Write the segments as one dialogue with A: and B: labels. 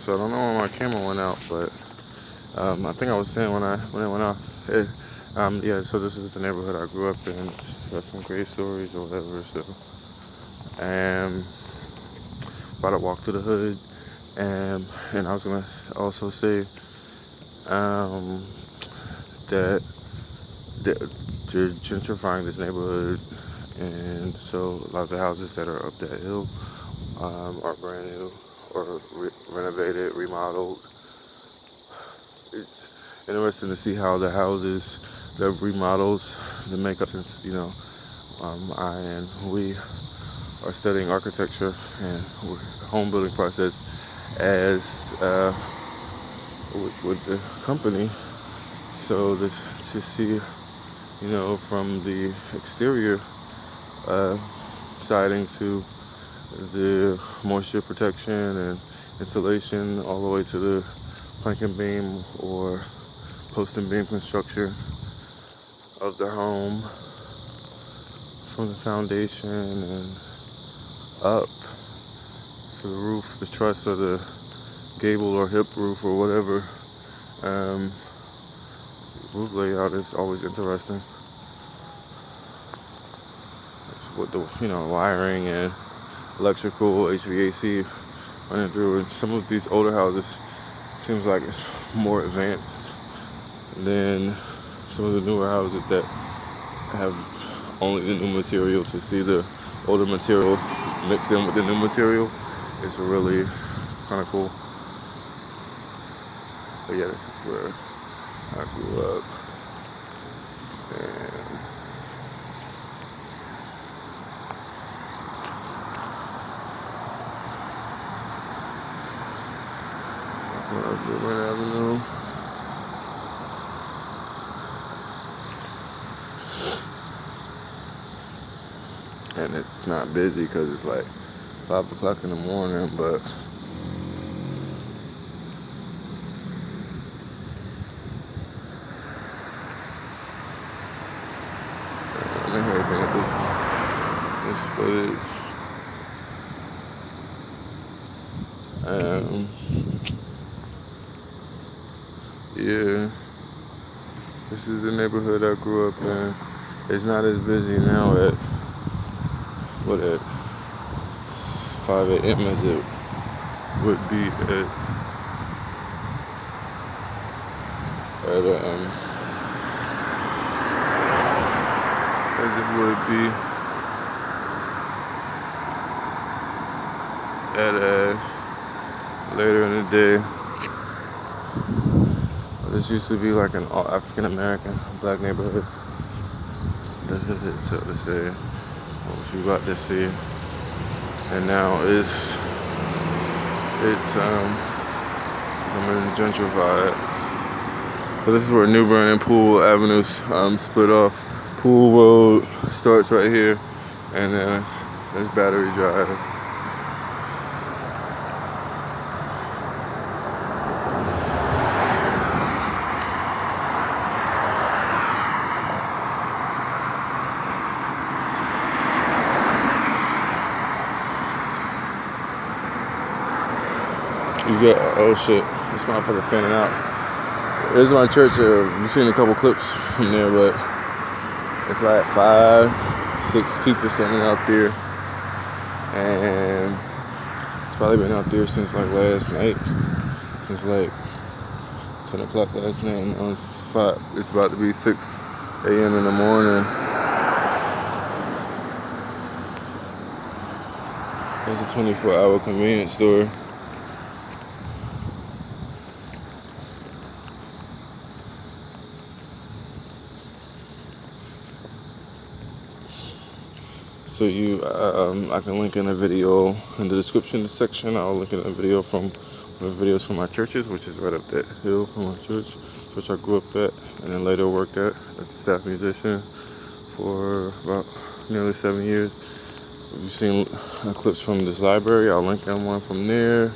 A: So I don't know when my camera went out, but I think I was saying when it went off. Yeah. So this is the neighborhood I grew up in. It's got some great stories or whatever. So, and about to walk through the hood, and I was gonna also say that they're gentrifying this neighborhood, and so a lot of the houses that are up that hill are brand new or renovated, remodeled. It's interesting to see how the houses, the remodels, the makeup, since we are studying architecture and home building process as with the company. So to see, from the exterior siding to the moisture protection and insulation, all the way to the plank and beam or post and beam construction of the home, from the foundation and up to the roof, the truss, or the gable or hip roof or whatever. Roof layout is always interesting. With the wiring and electrical, HVAC running through. And some of these older houses seems like it's more advanced than some of the newer houses that have only the new material. To see the older material mixed in with the new material is really kind of cool. But yeah, this is where I grew up. And Woodland Avenue. And it's not busy because it's like 5 o'clock in the morning, but I'm here looking at this footage. Yeah, this is the neighborhood I grew up in. It's not as busy now at 5 a.m. as it would be as it would be at later in the day. This used to be like an all African American black neighborhood. So to say, what you about to see, and now it's becoming gentrified. So this is where New Bern and Pool Avenues split off. Pool Road starts right here, and then there's Battery Drive. You got, oh shit, this motherfucker standing out. This is my church. You've seen a couple clips from there, but it's like 5, 6 people standing out there, and it's probably been out there since like last night, since like 10 o'clock last night, and now it's 5. It's about to be 6 a.m. in the morning. There's a 24-hour convenience store. So I can link in a video in the description section. I'll link in a video from one of the videos from my churches, which is right up that hill from my church I grew up at, and then later worked at as a staff musician for about nearly 7 years. If you've seen clips from this library, I'll link in one from there.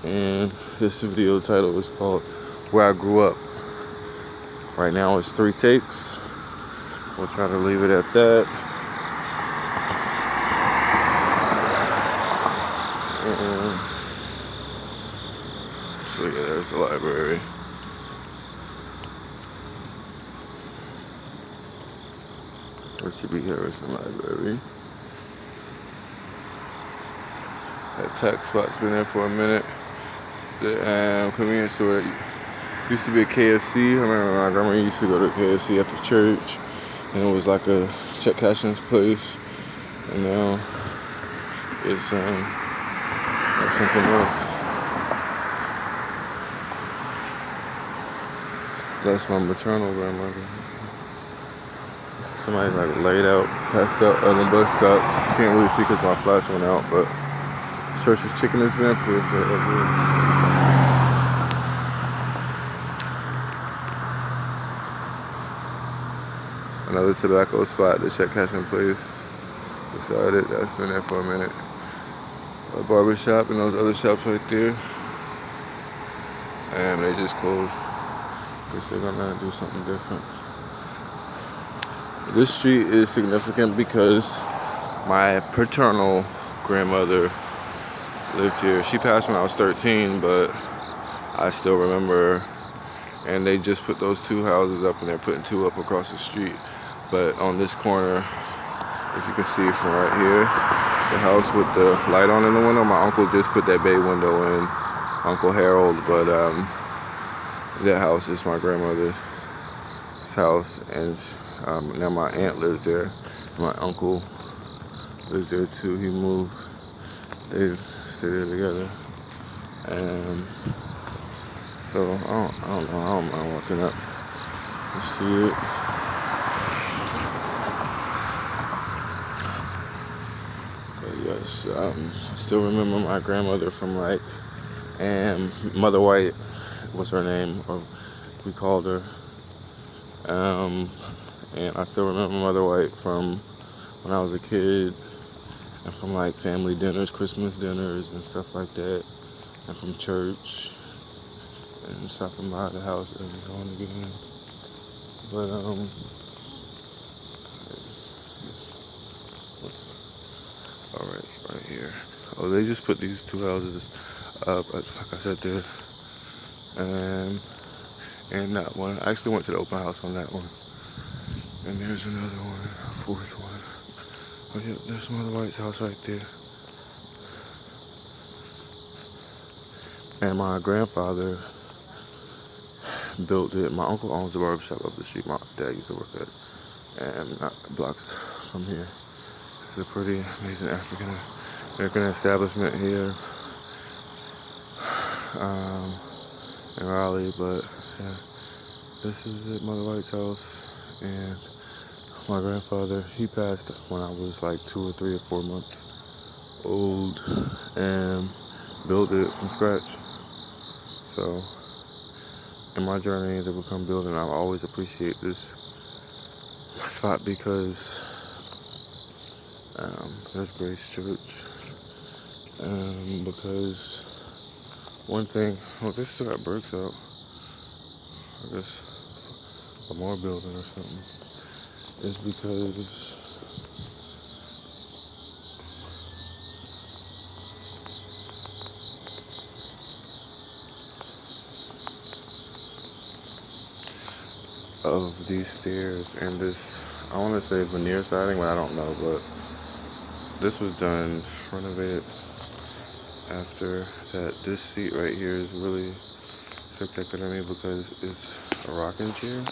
A: And this video title is called Where I Grew Up. Right now it's 3 takes. We'll try to leave it at that. That's the library. R.C.B. Harrison Library. That tax spot's been there for a minute. The convenience store used to be a KFC. I remember my grandma used to go to KFC after church, and it was like a check cashing place. And now it's something else. That's my maternal grandmother. Somebody's like laid out, passed out on the bus stop. You can't really see because my flash went out, but Church's Chicken has been for forever. Another tobacco spot, the check cashing place beside it. That's been there for a minute. A barber shop and those other shops right there. And they just closed. Guess they're gonna do something different. This street is significant because my paternal grandmother lived here. She passed when I was 13, but I still remember. And they just put those two houses up, and they're putting two up across the street. But on this corner, if you can see from right here, the house with the light on in the window, my uncle just put that bay window in, Uncle Harold. But that house is my grandmother's house, and now my aunt lives there. My uncle lives there too. He moved. They stay there together. And so I don't know. I don't mind walking up to see it. But yes, I still remember my grandmother from like, and Mother White was her name, or we called her. And I still remember Mother White from when I was a kid, and from like family dinners, Christmas dinners and stuff like that, and from church, and stopping by the house every now and again. But right here. Oh, they just put these two houses up, like I said there, and that one. I actually went to the open house on that one. And there's another one, a fourth one. Oh yeah, there's Mother White's house right there. And my grandfather built it. My uncle owns a barbershop up the street. My dad used to work at, and not blocks from here. It's a pretty amazing African American establishment here in Raleigh. But yeah, this is it, Mother White's house. And my grandfather, he passed when I was like 2 or 3 or 4 months old, and built it from scratch. So in my journey to become building, I always appreciate this spot because there's Grace Church. Because one thing, well, this still got bricks out. I guess a more building or something. Is because of these stairs and this, I want to say veneer siding, but I don't know. But this was done, renovated after that. This seat right here is really spectacular to me because it's a rocking chair,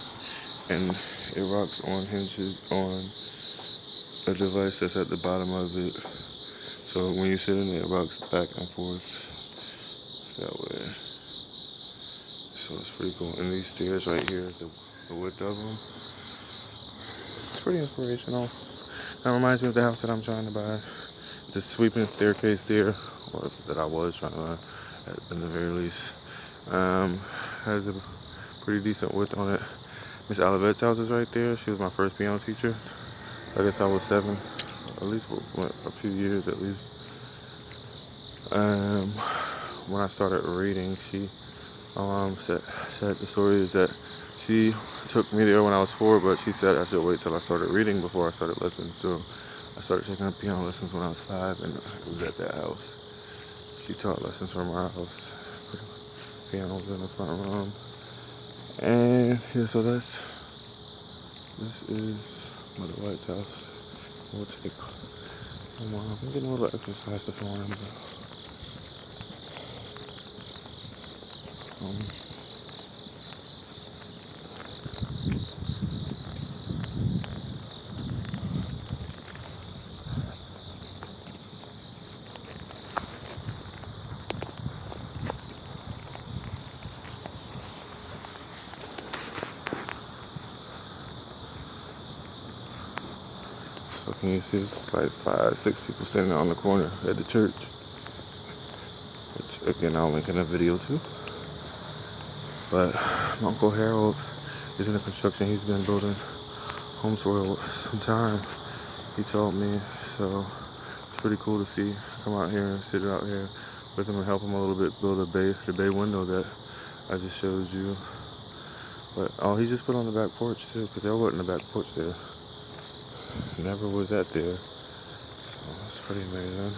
A: and it rocks on hinges on a device that's at the bottom of it. So when you sit in it, it rocks back and forth that way. So it's pretty cool. And these stairs right here, the width of them, it's pretty inspirational. That reminds me of the house that I'm trying to buy. The sweeping staircase there, or that I was trying to buy, in the very least, has a pretty decent width on it. Miss Olivette's house is right there. She was my first piano teacher. I guess I was 7, at least a few years at least. When I started reading, my mom said the story is that she took me there when I was 4, but she said I should wait till I started reading before I started listening. So I started taking up piano lessons when I was 5, and it was at that house. She taught lessons from our house. pianos in the front room. And yeah, so this is Mother White's house. We'll take I'm getting a little exercise this morning, but so can you see it's like 5, 6 people standing on the corner at the church. Which again I'll link in a video too. But my Uncle Harold is in the construction. He's been building homes for some time, he told me. So it's pretty cool to see. Come out here and sit out here with him and help him a little bit build the bay window that I just showed you. But oh, he just put on the back porch too, because there wasn't a back porch there. Never was that there. So that's pretty amazing.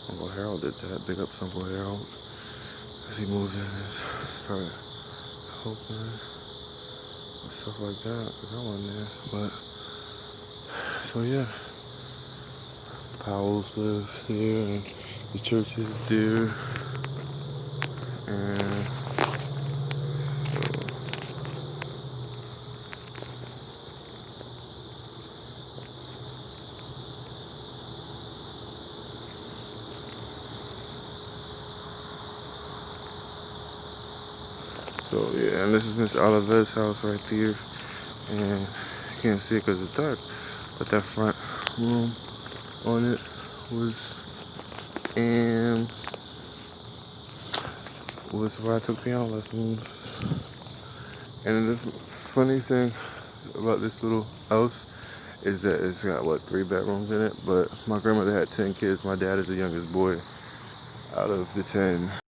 A: Uncle Harold did that. Big ups Uncle Harold. As he moved in and started helping and stuff like that. Because I wasn't there. But so yeah. Powell's live here and the church is there. And so yeah, and this is Miss Olivet's house right there. And you can't see it because it's dark. But that front room on it was where I took piano lessons. And the funny thing about this little house is that it's got 3 bedrooms in it, but my grandmother had 10 kids. My dad is the youngest boy out of the 10.